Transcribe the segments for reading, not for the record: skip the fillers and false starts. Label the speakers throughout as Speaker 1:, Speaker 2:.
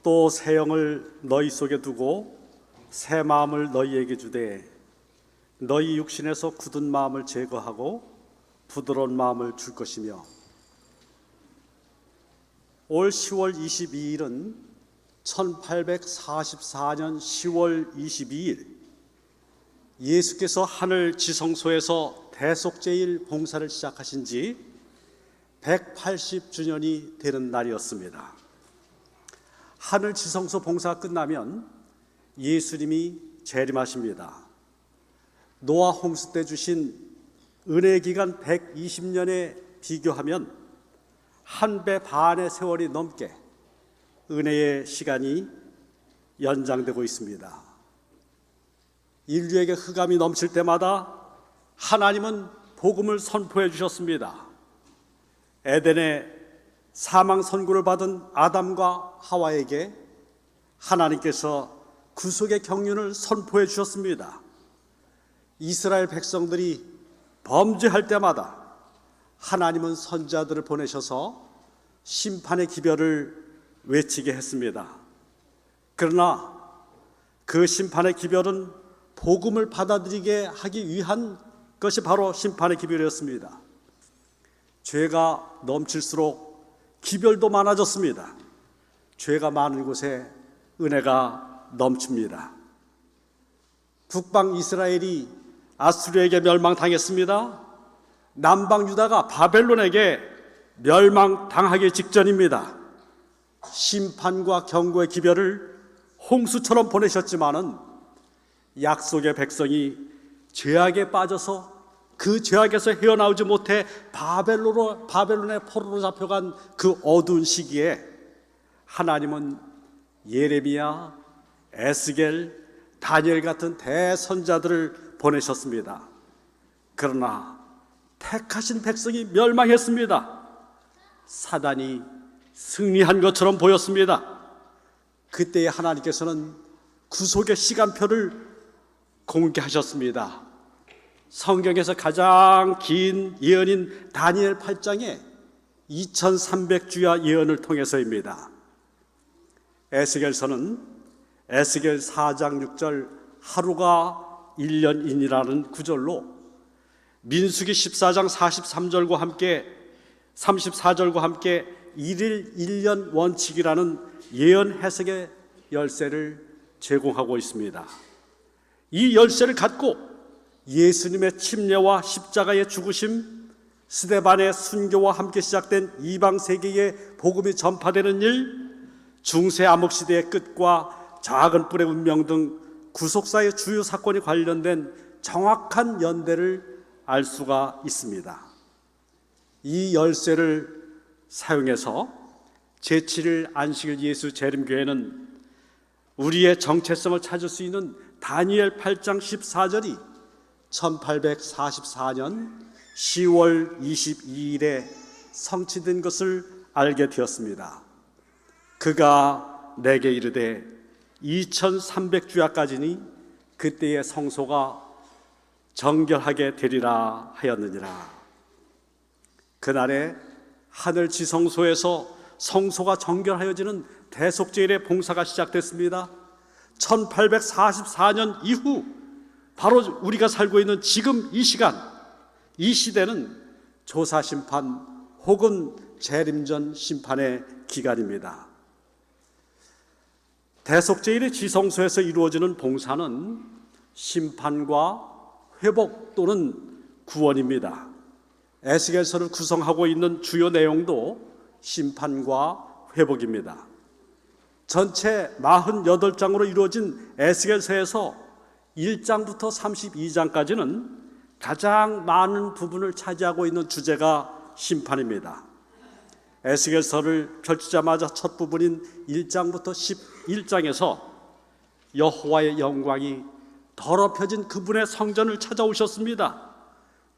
Speaker 1: 또 새 영을 너희 속에 두고 새 마음을 너희에게 주되 너희 육신에서 굳은 마음을 제거하고 부드러운 마음을 줄 것이며 올 10월 22일은 1844년 10월 22일 예수께서 하늘 지성소에서 대속죄일 봉사를 시작하신 지 180주년이 되는 날이었습니다. 하늘 지성소 봉사가 끝나면 예수님이 재림하십니다. 노아 홍수 때 주신 은혜 기간 120년에 비교하면 한 배 반의 세월이 넘게 은혜의 시간이 연장되고 있습니다. 인류에게 흑암이 넘칠 때마다 하나님은 복음을 선포해 주셨습니다. 에덴의 사망 선고를 받은 아담과 하와에게 하나님께서 구속의 경륜을 선포해 주셨습니다. 이스라엘 백성들이 범죄할 때마다 하나님은 선지자들을 보내셔서 심판의 기별을 외치게 했습니다. 그러나 그 심판의 기별은 복음을 받아들이게 하기 위한 것이 바로 심판의 기별이었습니다. 죄가 넘칠수록 기별도 많아졌습니다. 죄가 많은 곳에 은혜가 넘칩니다. 북방 이스라엘이 아수르에게 멸망당했습니다. 남방 유다가 바벨론에게 멸망당하기 직전입니다. 심판과 경고의 기별을 홍수처럼 보내셨지만은 약속의 백성이 죄악에 빠져서 그 죄악에서 헤어나오지 못해 바벨론의 포로로 잡혀간 그 어두운 시기에 하나님은 예레미야, 에스겔, 다니엘 같은 대선자들을 보내셨습니다. 그러나 택하신 백성이 멸망했습니다. 사단이 승리한 것처럼 보였습니다. 그때에 하나님께서는 구속의 시간표를 공개하셨습니다. 성경에서 가장 긴 예언인 다니엘 8장에 2300주야 예언을 통해서입니다. 에스겔서는 에스겔 4장 6절 하루가 1년이라는 구절로 민수기 14장 43절과 함께 34절과 함께 1일 1년 원칙이라는 예언 해석의 열쇠를 제공하고 있습니다. 이 열쇠를 갖고 예수님의 침례와 십자가의 죽으심, 스데반의 순교와 함께 시작된 이방 세계에 복음이 전파되는 일, 중세 암흑시대의 끝과 작은 뿔의 운명 등 구속사의 주요 사건이 관련된 정확한 연대를 알 수가 있습니다. 이 열쇠를 사용해서 제7일 안식일 예수 재림교회는 우리의 정체성을 찾을 수 있는 다니엘 8장 14절이 1844년 10월 22일에 성취된 것을 알게 되었습니다. 그가 내게 이르되 2300주야까지니 그때의 성소가 정결하게 되리라 하였느니라. 그날에 하늘 지성소에서 성소가 정결하여지는 대속죄일의 봉사가 시작됐습니다. 1844년 이후 바로 우리가 살고 있는 지금 이 시간, 이 시대는 조사심판 혹은 재림전 심판의 기간입니다. 대속죄일의 지성소에서 이루어지는 봉사는 심판과 회복 또는 구원입니다. 에스겔서를 구성하고 있는 주요 내용도 심판과 회복입니다. 전체 48장으로 이루어진 에스겔서에서 1장부터 32장까지는 가장 많은 부분을 차지하고 있는 주제가 심판입니다. 에스겔서를 펼치자마자 첫 부분인 1장부터 11장에서 여호와의 영광이 더럽혀진 그분의 성전을 찾아오셨습니다.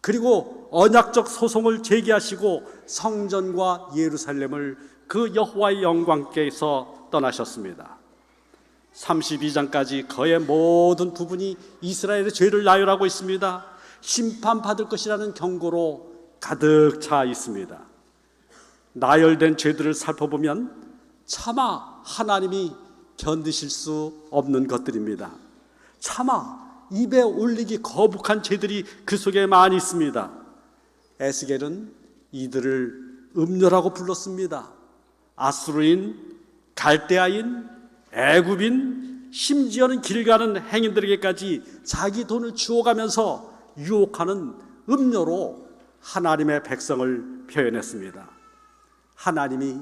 Speaker 1: 그리고 언약적 소송을 제기하시고 성전과 예루살렘을 그 여호와의 영광께서 떠나셨습니다. 32장까지 거의 모든 부분이 이스라엘의 죄를 나열하고 있습니다. 심판받을 것이라는 경고로 가득 차 있습니다. 나열된 죄들을 살펴보면 차마 하나님이 견디실 수 없는 것들입니다. 차마 입에 올리기 거북한 죄들이 그 속에 많이 있습니다. 에스겔은 이들을 음녀라고 불렀습니다. 아수르인, 갈대아인, 애굽인, 심지어는 길 가는 행인들에게까지 자기 돈을 주워가면서 유혹하는 음녀로 하나님의 백성을 표현했습니다. 하나님이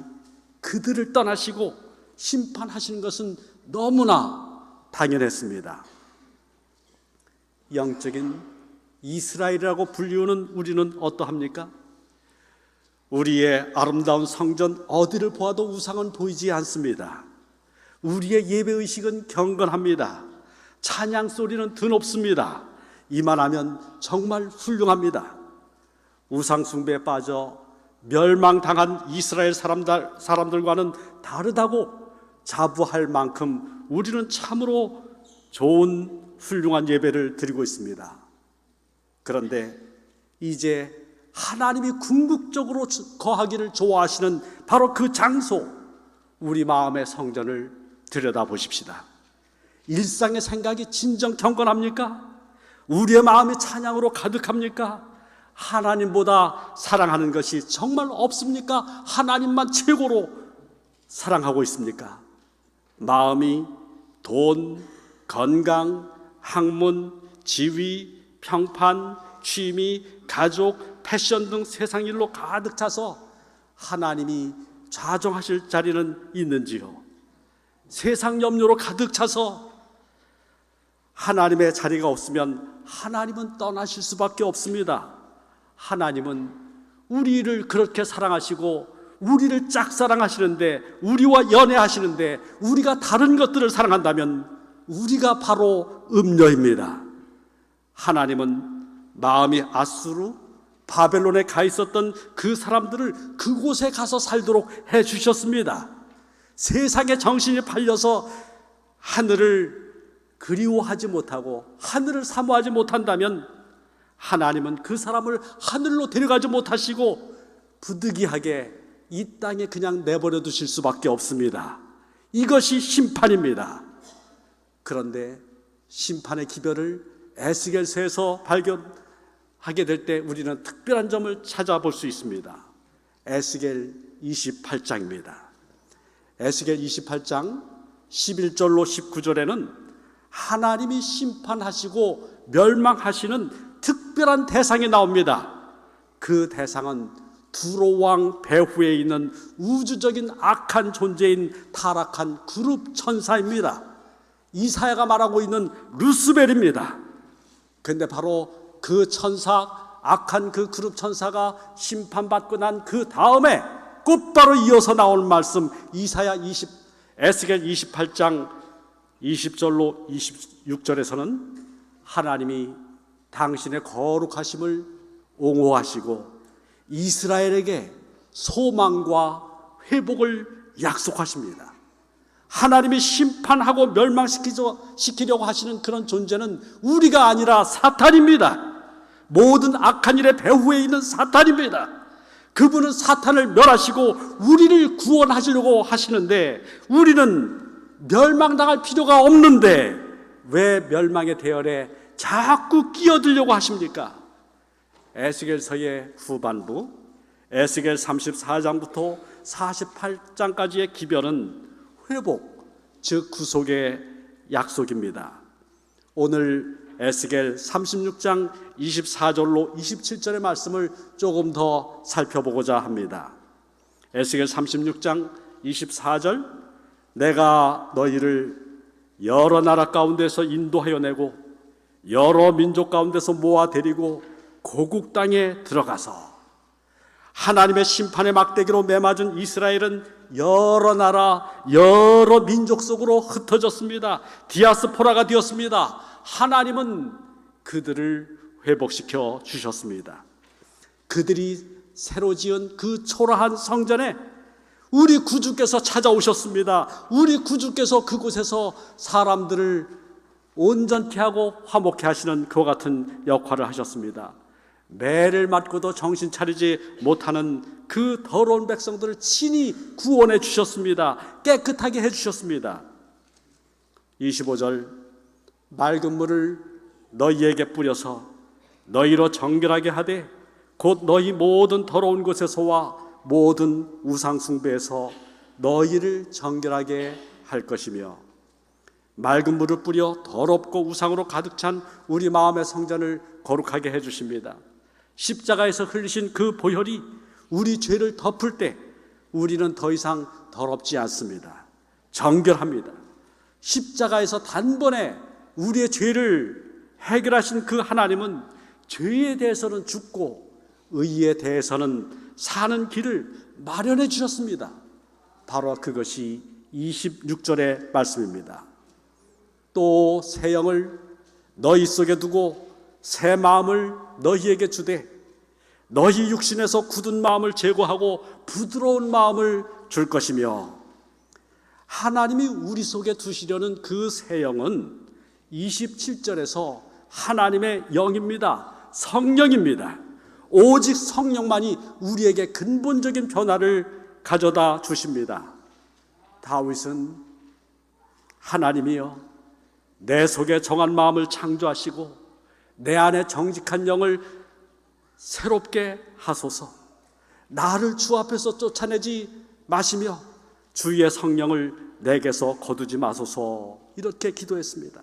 Speaker 1: 그들을 떠나시고 심판하시는 것은 너무나 당연했습니다. 영적인 이스라엘이라고 불리우는 우리는 어떠합니까? 우리의 아름다운 성전 어디를 보아도 우상은 보이지 않습니다. 우리의 예배의식은 경건합니다. 찬양 소리는 드높습니다. 이만하면 정말 훌륭합니다. 우상 숭배에 빠져 멸망당한 이스라엘 사람들과는 다르다고 자부할 만큼 우리는 참으로 좋은 훌륭한 예배를 드리고 있습니다. 그런데 이제 하나님이 궁극적으로 거하기를 좋아하시는 바로 그 장소, 우리 마음의 성전을 들여다보십시다. 일상의 생각이 진정 경건합니까? 우리의 마음이 찬양으로 가득합니까? 하나님보다 사랑하는 것이 정말 없습니까? 하나님만 최고로 사랑하고 있습니까? 마음이 돈, 건강, 학문, 지위, 평판, 취미, 가족, 패션 등 세상 일로 가득 차서 하나님이 좌정하실 자리는 있는지요? 세상 염려로 가득 차서 하나님의 자리가 없으면 하나님은 떠나실 수밖에 없습니다. 하나님은 우리를 그렇게 사랑하시고 우리를 짝사랑하시는데, 우리와 연애하시는데 우리가 다른 것들을 사랑한다면 우리가 바로 음녀입니다. 하나님은 마음이 아수르, 바벨론에 가 있었던 그 사람들을 그곳에 가서 살도록 해주셨습니다. 세상에 정신이 팔려서 하늘을 그리워하지 못하고 하늘을 사모하지 못한다면 하나님은 그 사람을 하늘로 데려가지 못하시고 부득이하게 이 땅에 그냥 내버려 두실 수밖에 없습니다. 이것이 심판입니다. 그런데 심판의 기별을 에스겔서에서 발견하게 될 때 우리는 특별한 점을 찾아볼 수 있습니다. 에스겔 28장입니다. 에스겔 28장 11절로 19절에는 하나님이 심판하시고 멸망하시는 특별한 대상이 나옵니다. 그 대상은 두로왕 배후에 있는 우주적인 악한 존재인 타락한 그룹 천사입니다. 이사야가 말하고 있는 루스벨입니다. 그런데 바로 그 천사, 악한 그 그룹 천사가 심판받고 난 그 다음에 곧바로 이어서 나올 말씀, 에스겔 28장 20절로 26절에서는 하나님이 당신의 거룩하심을 옹호하시고 이스라엘에게 소망과 회복을 약속하십니다. 하나님이 심판하고 멸망시키려고 하시는 그런 존재는 우리가 아니라 사탄입니다. 모든 악한 일의 배후에 있는 사탄입니다. 그분은 사탄을 멸하시고 우리를 구원하시려고 하시는데 우리는 멸망당할 필요가 없는데 왜 멸망의 대열에 자꾸 끼어들려고 하십니까? 에스겔서의 후반부, 에스겔 34장부터 48장까지의 기별은 회복, 즉 구속의 약속입니다. 오늘 에스겔 36장 24절로 27절의 말씀을 조금 더 살펴보고자 합니다. 에스겔 36장 24절, 내가 너희를 여러 나라 가운데서 인도하여 내고 여러 민족 가운데서 모아 데리고 고국 땅에 들어가서, 하나님의 심판의 막대기로 매맞은 이스라엘은 여러 나라 여러 민족 속으로 흩어졌습니다. 디아스포라가 되었습니다. 하나님은 그들을 회복시켜 주셨습니다. 그들이 새로 지은 그 초라한 성전에 우리 구주께서 찾아오셨습니다. 우리 구주께서 그곳에서 사람들을 온전케 하고 화목케 하시는 그와 같은 역할을 하셨습니다. 매를 맞고도 정신 차리지 못하는 그 더러운 백성들을 친히 구원해 주셨습니다. 깨끗하게 해 주셨습니다. 25절, 맑은 물을 너희에게 뿌려서 너희로 정결하게 하되 곧 너희 모든 더러운 곳에서와 모든 우상 숭배에서 너희를 정결하게 할 것이며, 맑은 물을 뿌려 더럽고 우상으로 가득 찬 우리 마음의 성전을 거룩하게 해 주십니다. 십자가에서 흘리신 그 보혈이 우리 죄를 덮을 때 우리는 더 이상 더럽지 않습니다. 정결합니다. 십자가에서 단번에 우리의 죄를 해결하신 그 하나님은 죄에 대해서는 죽고 의에 대해서는 사는 길을 마련해 주셨습니다. 바로 그것이 26절의 말씀입니다. 또 새 영을 너희 속에 두고 새 마음을 너희에게 주되 너희 육신에서 굳은 마음을 제거하고 부드러운 마음을 줄 것이며, 하나님이 우리 속에 두시려는 그 새 영은 27절에서 하나님의 영입니다. 성령입니다. 오직 성령만이 우리에게 근본적인 변화를 가져다 주십니다. 다윗은 하나님이여 내 속에 정한 마음을 창조하시고 내 안에 정직한 영을 새롭게 하소서, 나를 주 앞에서 쫓아내지 마시며 주의 성령을 내게서 거두지 마소서, 이렇게 기도했습니다.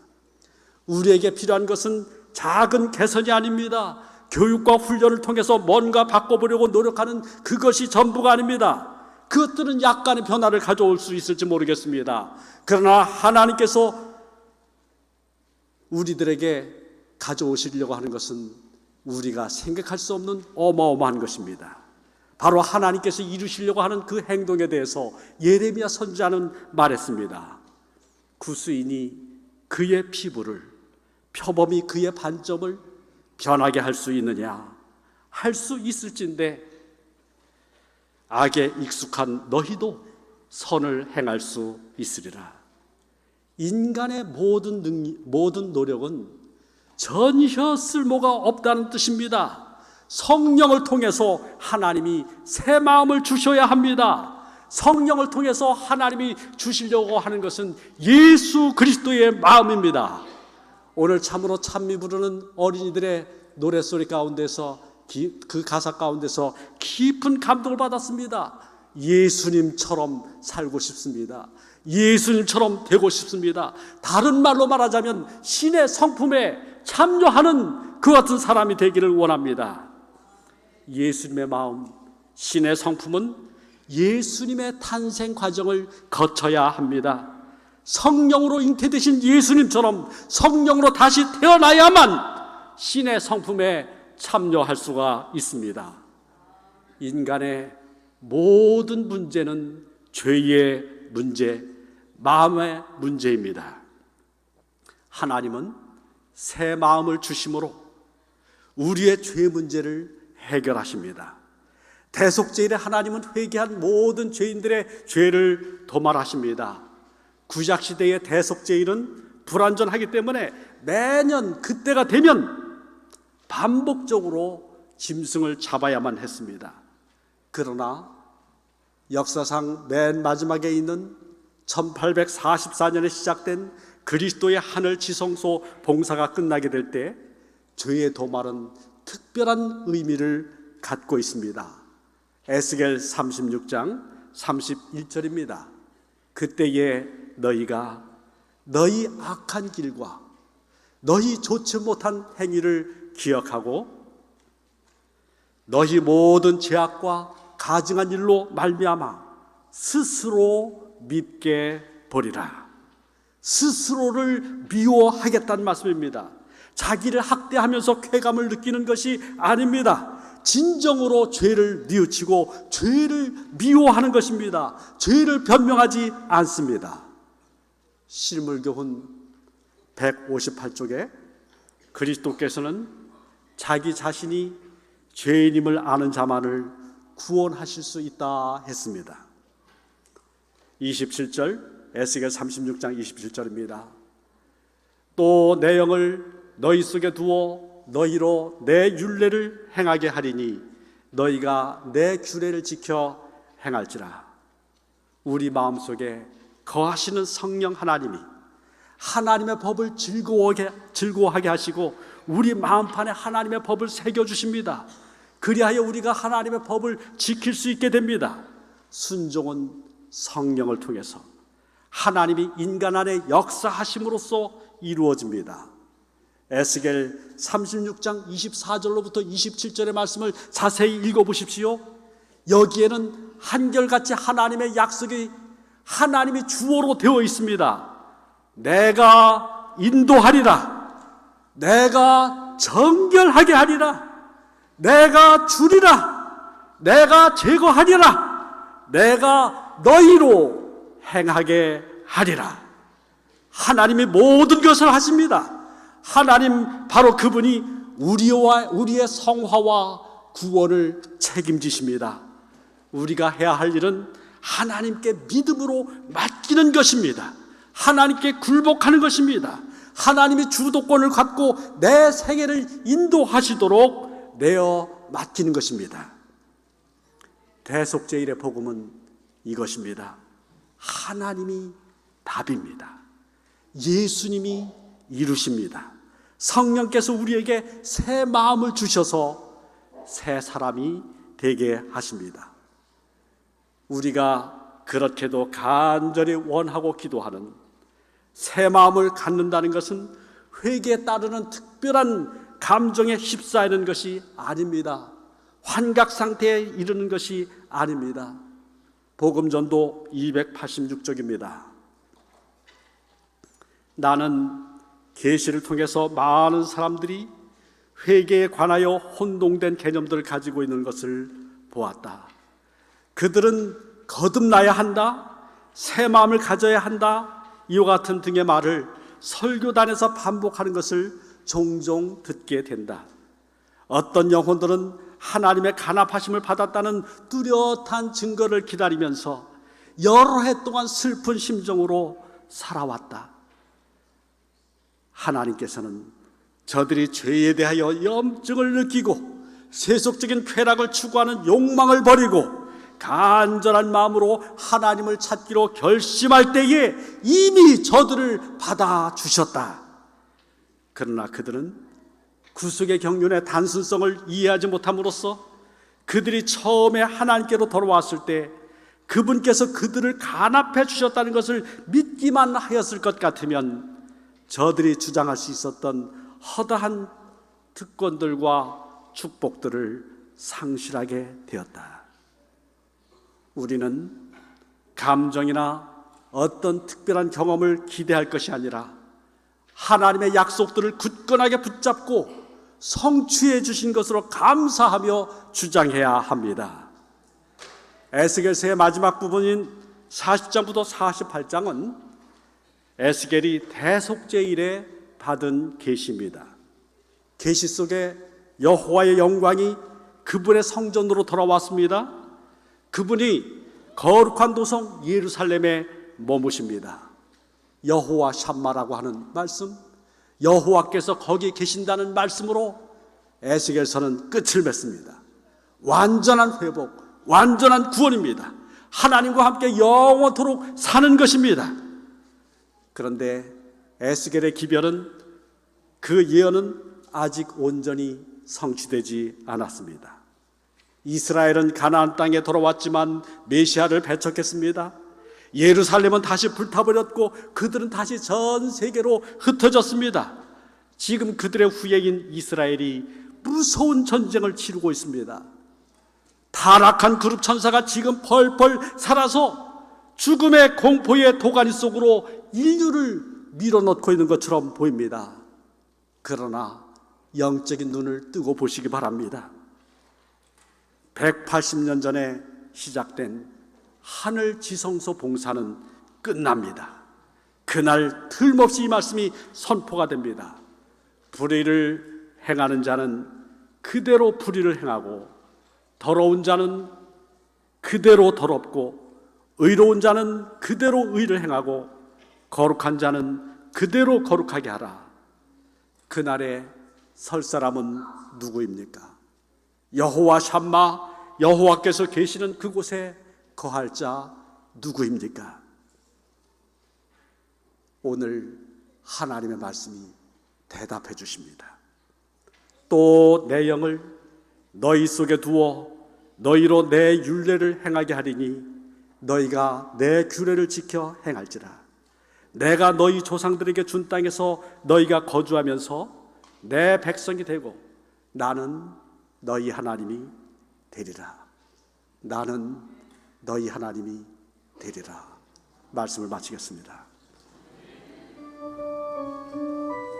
Speaker 1: 우리에게 필요한 것은 작은 개선이 아닙니다. 교육과 훈련을 통해서 뭔가 바꿔보려고 노력하는 그것이 전부가 아닙니다. 그것들은 약간의 변화를 가져올 수 있을지 모르겠습니다. 그러나 하나님께서 우리들에게 가져오시려고 하는 것은 우리가 생각할 수 없는 어마어마한 것입니다. 바로 하나님께서 이루시려고 하는 그 행동에 대해서 예레미야 선지자는 말했습니다. 구수인이 그의 피부를, 표범이 그의 반점을 변하게 할 수 있느냐? 할 수 있을진데 악에 익숙한 너희도 선을 행할 수 있으리라. 인간의 모든 노력은 전혀 쓸모가 없다는 뜻입니다. 성령을 통해서 하나님이 새 마음을 주셔야 합니다. 성령을 통해서 하나님이 주시려고 하는 것은 예수 그리스도의 마음입니다. 오늘 참으로 찬미 부르는 어린이들의 노랫소리 가운데서, 그 가사 가운데서 깊은 감동을 받았습니다. 예수님처럼 살고 싶습니다. 예수님처럼 되고 싶습니다. 다른 말로 말하자면 신의 성품에 참여하는 그 같은 사람이 되기를 원합니다. 예수님의 마음, 신의 성품은 예수님의 탄생 과정을 거쳐야 합니다. 성령으로 잉태되신 예수님처럼 성령으로 다시 태어나야만 신의 성품에 참여할 수가 있습니다. 인간의 모든 문제는 죄의 문제, 마음의 문제입니다. 하나님은 새 마음을 주심으로 우리의 죄 문제를 해결하십니다. 대속죄일에 하나님은 회개한 모든 죄인들의 죄를 도말하십니다. 구약시대의 대속죄일은 불완전하기 때문에 매년 그때가 되면 반복적으로 짐승을 잡아야만 했습니다. 그러나 역사상 맨 마지막에 있는 1844년에 시작된 그리스도의 하늘 지성소 봉사가 끝나게 될 때 죄의 도말은 특별한 의미를 갖고 있습니다. 에스겔 36장 31절입니다. 그때에 너희가 너희 악한 길과 너희 좋지 못한 행위를 기억하고 너희 모든 죄악과 가증한 일로 말미암아 스스로 밉게 버리라. 스스로를 미워하겠다는 말씀입니다. 자기를 학대하면서 쾌감을 느끼는 것이 아닙니다. 진정으로 죄를 뉘우치고 죄를 미워하는 것입니다. 죄를 변명하지 않습니다. 실물교훈 158쪽에 그리스도께서는 자기 자신이 죄인임을 아는 자만을 구원하실 수 있다 했습니다. 27절, 에스겔 36장 27절입니다. 또 내 영을 너희 속에 두어 너희로 내 율례를 행하게 하리니 너희가 내 규례를 지켜 행할지라. 우리 마음속에 거하시는 성령 하나님이 하나님의 법을 즐거워하게 하시고 우리 마음판에 하나님의 법을 새겨주십니다. 그리하여 우리가 하나님의 법을 지킬 수 있게 됩니다. 순종은 성령을 통해서 하나님이 인간 안에 역사하심으로써 이루어집니다. 에스겔 36장 24절로부터 27절의 말씀을 자세히 읽어보십시오. 여기에는 한결같이 하나님의 약속이 하나님이 주어로 되어 있습니다. 내가 인도하리라, 내가 정결하게 하리라, 내가 주리라, 내가 제거하리라, 내가 너희로 행하게 하리라. 하나님이 모든 것을 하십니다. 하나님 바로 그분이 우리의 성화와 구원을 책임지십니다. 우리가 해야 할 일은 하나님께 믿음으로 맡기는 것입니다. 하나님께 굴복하는 것입니다. 하나님이 주도권을 갖고 내 생애를 인도하시도록 내어 맡기는 것입니다. 대속죄일의 복음은 이것입니다. 하나님이 답입니다. 예수님이 이루십니다. 성령께서 우리에게 새 마음을 주셔서 새 사람이 되게 하십니다. 우리가 그렇게도 간절히 원하고 기도하는 새 마음을 갖는다는 것은 회개에 따르는 특별한 감정에 휩싸이는 것이 아닙니다. 환각 상태에 이르는 것이 아닙니다. 복음전도 286쪽입니다. 나는 계시를 통해서 많은 사람들이 회개에 관하여 혼동된 개념들을 가지고 있는 것을 보았다. 그들은 거듭나야 한다, 새 마음을 가져야 한다, 이와 같은 등의 말을 설교단에서 반복하는 것을 종종 듣게 된다. 어떤 영혼들은 하나님의 간합하심을 받았다는 뚜렷한 증거를 기다리면서 여러 해 동안 슬픈 심정으로 살아왔다. 하나님께서는 저들이 죄에 대하여 염증을 느끼고 세속적인 쾌락을 추구하는 욕망을 버리고 간절한 마음으로 하나님을 찾기로 결심할 때에 이미 저들을 받아주셨다. 그러나 그들은 구속의 경륜의 단순성을 이해하지 못함으로써 그들이 처음에 하나님께로 돌아왔을 때 그분께서 그들을 간합해 주셨다는 것을 믿기만 하였을 것 같으면 저들이 주장할 수 있었던 허다한 특권들과 축복들을 상실하게 되었다. 우리는 감정이나 어떤 특별한 경험을 기대할 것이 아니라 하나님의 약속들을 굳건하게 붙잡고 성취해 주신 것으로 감사하며 주장해야 합니다. 에스겔서의 마지막 부분인 40장부터 48장은 에스겔이 대속죄일에 받은 계시입니다. 계시 속에 여호와의 영광이 그분의 성전으로 돌아왔습니다. 그분이 거룩한 도성 예루살렘에 머무십니다. 여호와 샴마라고 하는 말씀, 여호와께서 거기 계신다는 말씀으로 에스겔서는 끝을 맺습니다. 완전한 회복, 완전한 구원입니다. 하나님과 함께 영원토록 사는 것입니다. 그런데 에스겔의 기별은, 그 예언은 아직 온전히 성취되지 않았습니다. 이스라엘은 가나안 땅에 돌아왔지만 메시아를 배척했습니다. 예루살렘은 다시 불타버렸고 그들은 다시 전 세계로 흩어졌습니다. 지금 그들의 후예인 이스라엘이 무서운 전쟁을 치르고 있습니다. 타락한 그룹 천사가 지금 펄펄 살아서 죽음의 공포의 도가니 속으로 인류를 밀어넣고 있는 것처럼 보입니다. 그러나 영적인 눈을 뜨고 보시기 바랍니다. 180년 전에 시작된 하늘 지성소 봉사는 끝납니다. 그날 틀림없이 이 말씀이 선포가 됩니다. 불의를 행하는 자는 그대로 불의를 행하고, 더러운 자는 그대로 더럽고, 의로운 자는 그대로 의를 행하고, 거룩한 자는 그대로 거룩하게 하라. 그날에 설 사람은 누구입니까? 여호와 샴마, 여호와께서 계시는 그곳에 거할 자 누구입니까? 오늘 하나님의 말씀이 대답해 주십니다. 또 내 영을 너희 속에 두어 너희로 내 율례를 행하게 하리니 너희가 내 규례를 지켜 행할지라. 내가 너희 조상들에게 준 땅에서 너희가 거주하면서 내 백성이 되고 나는 너희 하나님이 되리라. 나는 너희 하나님이 되리라. 말씀을 마치겠습니다.